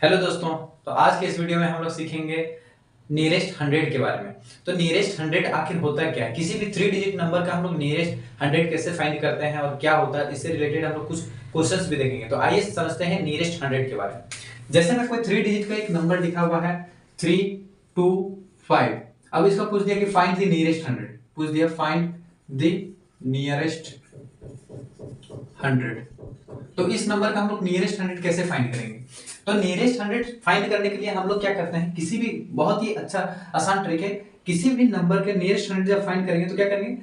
Hello दोस्तों। तो आज के इस वीडियो में हम लोग सीखेंगे नियरेस्ट 100 के बारे में। तो नियरेस्ट 100 आखिर होता क्या है, किसी भी 3 डिजिट नंबर का हम लोग नियरेस्ट 100 कैसे फाइंड करते हैं और क्या होता है, इससे रिलेटेड हम लोग कुछ क्वेश्चंस भी देखेंगे। तो आइए समझते हैं नियरेस्ट 100 के बारे में। जैसे मैं कोई 3 डिजिट का एक नंबर लिखा हुआ है 325। अब इसका पूछ दिया कि फाइंड द नियरेस्ट 100, पूछ दिया फाइंड द नियरेस्ट 100। तो इस नंबर का हम लोग नियरेस्ट 100 कैसे फाइंड करेंगे? तो नियरेस्ट 100 फाइंड करने के लिए हम लोग क्या करते हैं, किसी भी बहुत ही अच्छा आसान ट्रिक है। किसी भी नंबर के नियरेस्ट 100 जब फाइंड करेंगे तो क्या करेंगे,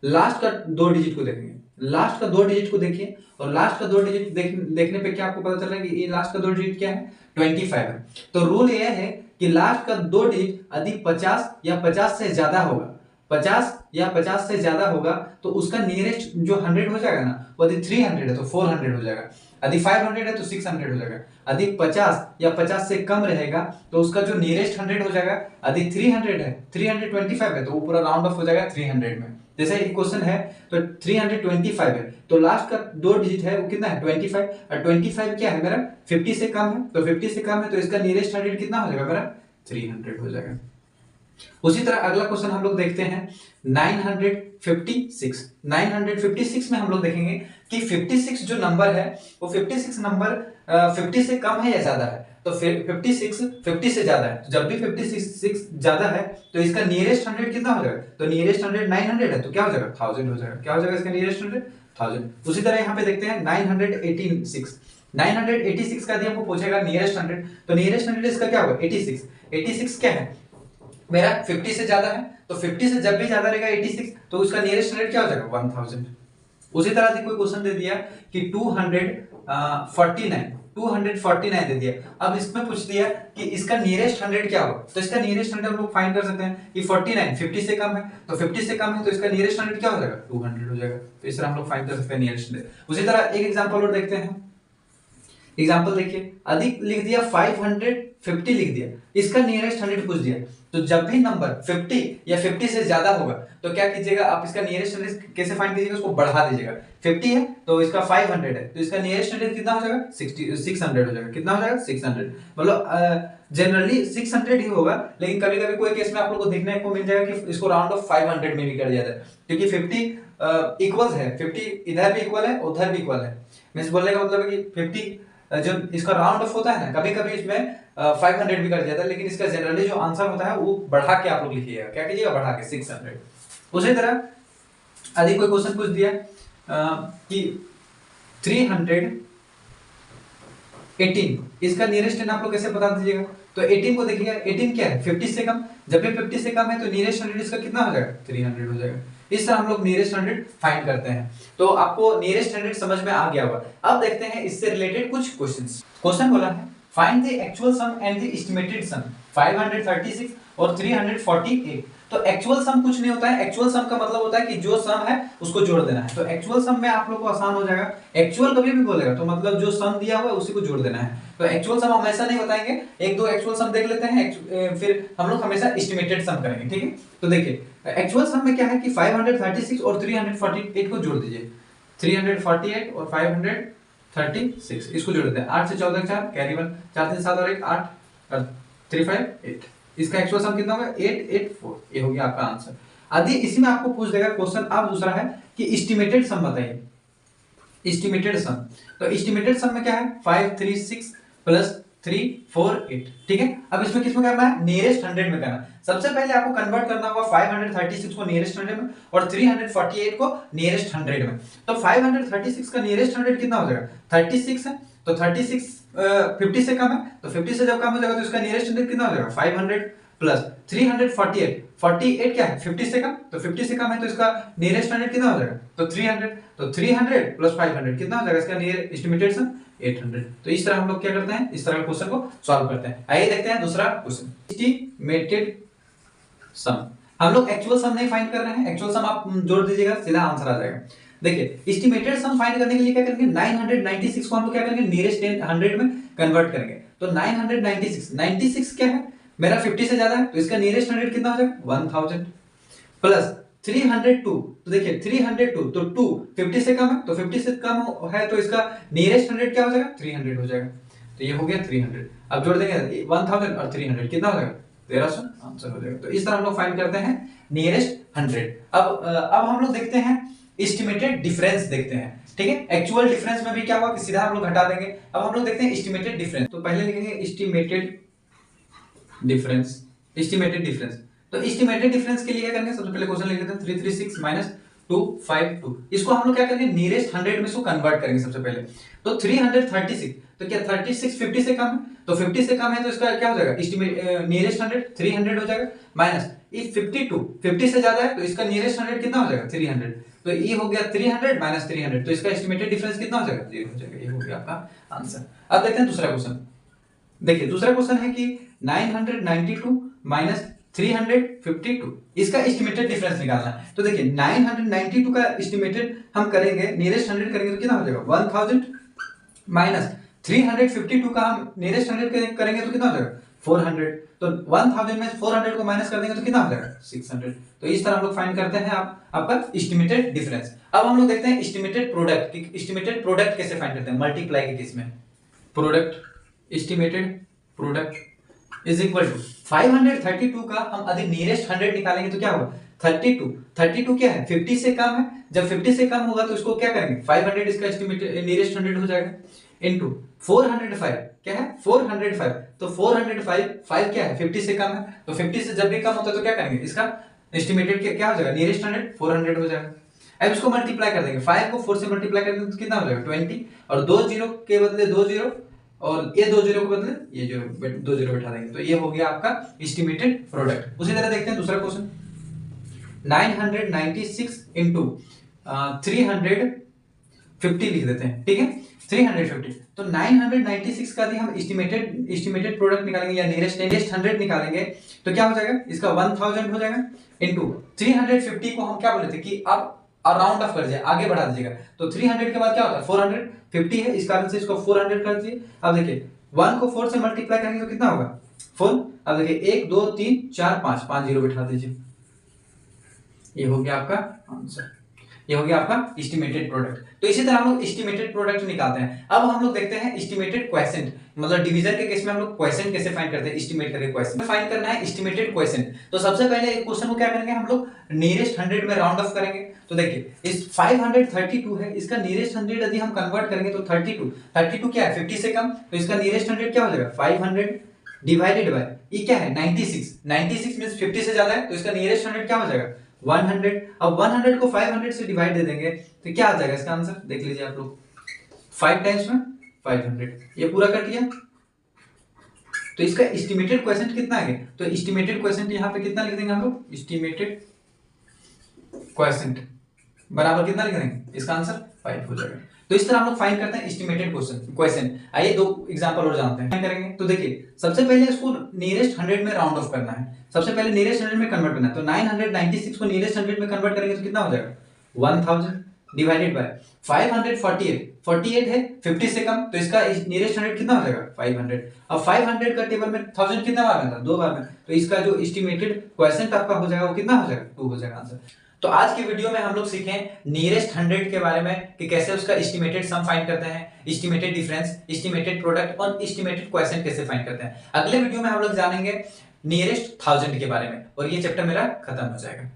लास्ट का 2 डिजिट को देखेंगे। लास्ट का 2 डिजिट को देखिए और लास्ट का 2 डिजिट देखने पे क्या आपको पता चल रहा है कि ये लास्ट का 2 डिजिट क्या है, 25 है। तो रूल ये है कि लास्ट का 2 डिजिट यदि 50 या 50 से ज्यादा होगा, 50 या 50 से ज्यादा होगा तो उसका नियरेस्ट जो 100 हो जाएगा ना, वो यदि 300 है तो 400 हो जाएगा, यदि 500 है तो 600 हो जाएगा। यदि 50 या 50 से कम रहेगा तो उसका जो नियरेस्ट 100 हो जाएगा, यदि 300 है, 325 है तो वो पूरा राउंड ऑफ हो जाएगा 300 में। जैसे एक क्वेश्चन है तो 325 है तो लास्ट का 2 डिजिट है वो कितना है, 25। और 25 क्या है मेरा, 50 से कम है, तो 50 से कम है तो इसका नियरेस्ट 100 कितना हो जाएगा मेरा, 300 हो जाएगा। उसी तरह अगला क्वेश्चन हम लोग देखते हैं 956। 956 में हम लोग देखेंगे कि 56 जो नंबर है वो 56 नंबर 50 से कम है या ज्यादा है। तो फिर 56 50 से ज्यादा है, तो जब भी 56 ज्यादा है तो इसका नियरेस्ट 100 कितना हो जाएगा, तो नियरेस्ट 100 900 है तो क्या हो जाएगा, 1000 हो जाएगा। क्या हो जाएगा इसका नियरेस्ट 100, 1000। उसी तरह यहाँ पे देखते हैं 986। 986 का यदि हमको पूछेगा नियरेस्ट 100 तो नियरेस्ट 100 इसका क्या होगा, 86। 86 क्या है मेरा, 50 से ज्यादा है, तो 50 से जब भी ज्यादा रहेगा 86 तो उसका नियरेस्ट 100 क्या हो जाएगा, 1000। उसी तरह से कोई क्वेश्चन दे दिया कि 249 दे दिया। अब इसमें पूछ दिया कि इसका नियरेस्ट 100 क्या होगा, तो इसका नियरेस्ट 100 हम लोग फाइंड कर सकते हैं कि 49 50 से कम है, तो 50 से कम है तो इसका नियरेस्ट 100 क्या हो जाएगा, 200 हो जाएगा। तो इस तरह हम लोग फाइंड कर सकते हैं नियरेस्ट 100। उसी तरह एक एग्जांपल और देखते हैं। एग्जाम्पल देखिए, अधिक लिख दिया 550 लिख दिया, इसका नियरेस्ट 100 पूछ दिया। तो जब भी नंबर 50 या 50 से ज्यादा होगा तो क्या कीजिएगा, आप इसका नियरेस्ट 100 कैसे फाइंड कीजिएगा, उसको बढ़ा दीजिएगा। 50 है तो इसका 500 है तो इसका नियरेस्ट 100 कितना हो जाएगा, 600 हो जाएगा। कितना हो जाएगा, 600। मतलब जनरली 600 ही होगा, लेकिन कभी कभी कोई केस में आप लोग को देखने को मिल जाएगा कि इसको राउंड ऑफ 500 में भी कर दिया जाता है, क्योंकि 50 इक्वल्स है, 50 इधर भी इक्वल है उधर भी इक्वल है। मींस बोलने का मतलब है कि 50 जो इसका राउंड ऑफ होता है ना, कभी कभी इसमें 500 भी कर दिया जाता है, लेकिन इसका जनरली जो आंसर होता है वो बढ़ा के आप लोग लिखिएगा। क्या कीजिएगा, बढ़ा के 600। उसी तरह यदि कोई क्वेश्चन पूछ दिया कि 318, इसका नियरेस्ट 10 आप लोग कैसे बता दीजिएगा, तो 18 को देखिएगा, 18 क्या है, 50 से कम। जब भी 50 से कम है तो नियरेस्ट 100 इसका कितना हो जाएगा, 300 हो जाएगा। इस तरह हम लोग नियरेस्ट 100 फाइंड करते हैं। तो आपको नियरेस्ट 100 समझ में आ गया होगा। अब देखते हैं इससे रिलेटेड कुछ क्वेश्चंस। क्वेश्चन बोला है find the actual sum and the estimated sum 536 और 348। तो एक्चुअल सम कुछ नहीं होता है, एक्चुअल सम का मतलब होता है कि जो सम है उसको जोड़ देना है। तो एक्चुअल सम में आप लोग को आसान हो जाएगा। एक्चुअल कभी भी बोलेगा तो मतलब जो सम दिया हुआ है उसी को जोड़ देना है। तो एक्चुअल सम हमेशा नहीं बताएंगे, एक दो एक्चुअल सम देख लेते हैं, फिर हम लोग हमेशा एस्टिमेटेड सम करेंगे, ठीक है। तो देखिए एक्चुअल सम में क्या है कि 536 और 348 को जोड़ दीजिए। 348 और 536 इसको जोड़ देते हैं। 8 से 14 4 कैरी 1, 4 3 7 और 1 8 और 3 5 8। इसका एक्चुअल सम कितना होगा, 884। ये हो गया आपका आंसर। यदि इसी में आपको पूछ देगा क्वेश्चन, अब दूसरा है कि एस्टिमेटेड सम बताइए। एस्टिमेटेड सम, तो एस्टिमेटेड सम में क्या है, 536 प्लस 348, ठीक है। अब इसमें किसमें करना है, नियरेस्ट 100 में करना। सबसे पहले आपको कन्वर्ट करना होगा 536 को नियरेस्ट 100 में और 348 को नियरेस्ट 100 में। तो 536 का नियरेस्ट 100 कितना हो जाएगा, 36 है, तो 36 50 से कम है, तो 50 से जब कम हो जाएगा तो इसका नियरेस्ट 100 कितना हो जाएगा, 500 प्लस 348। 48 क्या है, 50 से कम, तो 50 से कम है तो इसका नियरेस्ट 100 कितना हो जाएगा, तो 300। तो 300 प्लस 500 कितना हो जाएगा इसका नियर एस्टिमेटेड सम, 800। तो इस तरह हम लोग क्या करते हैं, इस तरह के क्वेश्चन को सॉल्व करते हैं। आइए देखते हैं दूसरा क्वेश्चन, एस्टिमेटेड सम। हम लोग एक्चुअल सम नहीं फाइंड कर रहे हैं, एक्चुअल सम आप जोड़ दीजिएगा सीधा आंसर आ जाएगा। देखिए एस्टिमेटेड सम फाइंड करने के लिए क्या करेंगे, 996 को हम लोग क्या करेंगे, नियरेस्ट 100 में कन्वर्ट करेंगे। तो 996 क्या है मेरा, 50 से ज्यादा है तो इसका नियरेस्ट 100 कितना हो जाएगा, 1000 प्लस 302। तो देखिए 302 तो 2 50 से कम है, तो 50 से कम है तो इसका नियरेस्ट 100 क्या हो जाएगा, 300 हो जाएगा। तो ये हो गया 300। अब जोड़ देंगे 1000 और 300 कितना हो जाएगा 1300 आंसर हो जाएगा। तो इस तरह हम लोग फाइंड करते हैं नियरेस्ट 100। अब हम लोग देखते हैं एस्टिमेटेड डिफरेंस देखते हैं, ठीक है। एक्चुअल डिफरेंस में भी क्या हुआ कि सीधा हम लोग घटा देंगे। अब हम लोग देखते हैं एस्टिमेटेड डिफरेंस। तो पहले लिखेंगे एस्टिमेटेड डिफरेंस, एस्टिमेटेड डिफरेंस। तो एस्टिमेटेड डिफरेंस के लिए क्या करेंगे, सबसे पहले क्वेश्चन लिख लेते हैं 336 माइनस 252। इसको हम लोग क्या करेंगे नियरेस्ट 100 में इसको कन्वर्ट करेंगे सबसे पहले। तो 336, तो क्या 36 50 से कम है, तो 50 से कम है तो इसका क्या हो जाएगा एस्टिमेट नियरेस्ट 100 300 हो जाएगा, माइनस ये 52 50 से ज्यादा है तो इसका नियरेस्ट 100 कितना हो जाएगा 300। तो ये हो गया 300 माइनस 300, तो इसका एस्टिमेटेड डिफरेंस कितना हो जाएगा 0 हो जाएगा। ये हो गया आपका आंसर। अब देखते हैं दूसरा क्वेश्चन। देखिए दूसरा क्वेश्चन है कि 992 माइनस 352, इसका एस्टिमेटेड डिफरेंस निकालना है। तो देखिए 992 का एस्टिमेटेड हम करेंगे नियरेस्ट 100 करेंगे तो कितना हो जाएगा 1000 माइनस 352 का हम नियरेस्ट 100 करेंगे तो कितना हो जाएगा 400। तो 1000 में 400 को माइनस कर देंगे तो कितना हो जाएगा 600। तो इस तरह हम लोग फाइंड करते हैं आपका एस्टिमेटेड डिफरेंस। अब हम लोग देखते हैं एस्टिमेटेड प्रोडक्ट कि एस्टिमेटेड प्रोडक्ट कैसे फाइंड करते हैं मल्टीप्लाई के केस में। Product estimated product is equal to 532 का हम अधिक नियरेस्ट 100 निकालेंगे तो क्या होगा 32 क्या है 50 से कम है। जब 50 से कम होगा तो इसको क्या करेंगे 500 इसका एस्टिमेटेड नियरेस्ट 100 हो जाएगा इनटू 405 क्या है 405। तो 405 क्या है 50 से कम है, तो 50 से जब भी कम होता है तो क्या करेंगे इसका एस्टिमेटेड क्या हो जाएगा नियरेस्ट 100 400 हो जाएगा। अब इसको मल्टीप्लाई कर देंगे 5 को 4 से मल्टीप्लाई कर देंगे तो कितना हो जाएगा 20 और 2 जीरो के बदले 2 जीरो और ये 2 जीरो के बदले ये जो 2 जीरो बैठा देंगे तो ये हो गया आपका एस्टिमेटेड प्रोडक्ट। उसी तरह देखते हैं दूसरा क्वेश्चन 996 इंटू 350 लिख देते हैं, ठीक है 350। तो 996 का भी हम एस्टिमेटेड प्रोडक्ट निकालेंगे या नियरेस्ट 100 निकालेंगे तो क्या हो जाएगा इसका 1000 हो जाएगा इंटू 350 को हम क्या बोले थे कि अब राउंड ऑफ कर दीजिए आगे बढ़ा दीजिएगा। तो 300 के बाद क्या होता है 450 है, इस कारण से इसको 400 कर दीजिए। अब देखिए 1 को 4 से मल्टीप्लाई करेंगे तो कितना होगा 4। अब देखिए 1 2 3 4 5 जीरो बिठा दीजिए। ये हो गया आपका आंसर, ये हो गया आपका एस्टिमेटेड प्रोडक्ट। तो इसी तरह हम लोग एस्टिमेटेड प्रोडक्ट निकालते हैं। अब हम लोग देखते हैं एस्टिमेटेड क्वोशिएंट, मतलब डिवीजन के केस में हम लोग क्वोशिएंट कैसे फाइंड करते हैं एस्टिमेट करके क्वोशिएंट फाइंड करना है एस्टिमेटेड क्वोशिएंट। तो सबसे पहले एक क्वेश्चन को क्या करेंगे हम लोग नियरेस्ट 100 में राउंड ऑफ करेंगे। तो देखिए इस 532 है, इसका नियरेस्ट 100 यदि हम कन्वर्ट करेंगे तो 32 क्या है 50 से कम, तो इसका नियरेस्ट 100 क्या हो जाएगा 500 डिवाइडेड बाय ये क्या है 96 मींस 50 से ज्यादा है तो इसका नियरेस्ट 100 क्या हो जाएगा 100। अब 100 को 500 से डिवाइड दे देंगे तो क्या आ जाएगा इसका आंसर देख लीजिए आप लोग 5 टाइम्स में 500 ये पूरा कट गया। तो इसका एस्टिमेटेड क्वोशिएंट कितना है, तो एस्टिमेटेड क्वोशिएंट यहाँ पे कितना लिख देंगे हम लोग एस्टिमेटेड क्वोशिएंट बराबर कितना लिख देंगे इसका आंसर 5 हो जाएगा। तो इस तरह हम लोग फाइंड करते हैं एस्टिमेटेड क्वोशिएंट। आइए दो एग्जांपल और जानते हैं करेंगे। तो देखिए सबसे पहले इसको नियरेस्ट 100 में राउंड ऑफ करना है, सबसे पहले नियरेस्ट 100 में कन्वर्ट करना है। तो 996 को नियरेस्ट 100 में कन्वर्ट करेंगे तो कितना हो जाएगा 1000 डिवाइडेड बाय 548 है 50 से कम तो इसका नियरेस्ट 100 कितना हो जाएगा 500। अब 500 का टेबल में 1000 कितना बार में था 2 बार में, तो इसका जो एस्टिमेटेड क्वोशिएंट आपका हो जाएगा वो कितना हो जाएगा 2 हो जाएगा आंसर। तो आज की वीडियो में हम लोग सीखें नियरेस्ट 100 के बारे में कि कैसे उसका एस्टिमेटेड सम फाइंड करते हैं, एस्टिमेटेड डिफरेंस, एस्टिमेटेड प्रोडक्ट और एस्टिमेटेड क्वोशिएंट कैसे फाइंड करते हैं। अगले वीडियो में हम लोग जानेंगे नियरेस्ट 1000 के बारे में और ये चैप्टर मेरा खत्म हो जाएगा।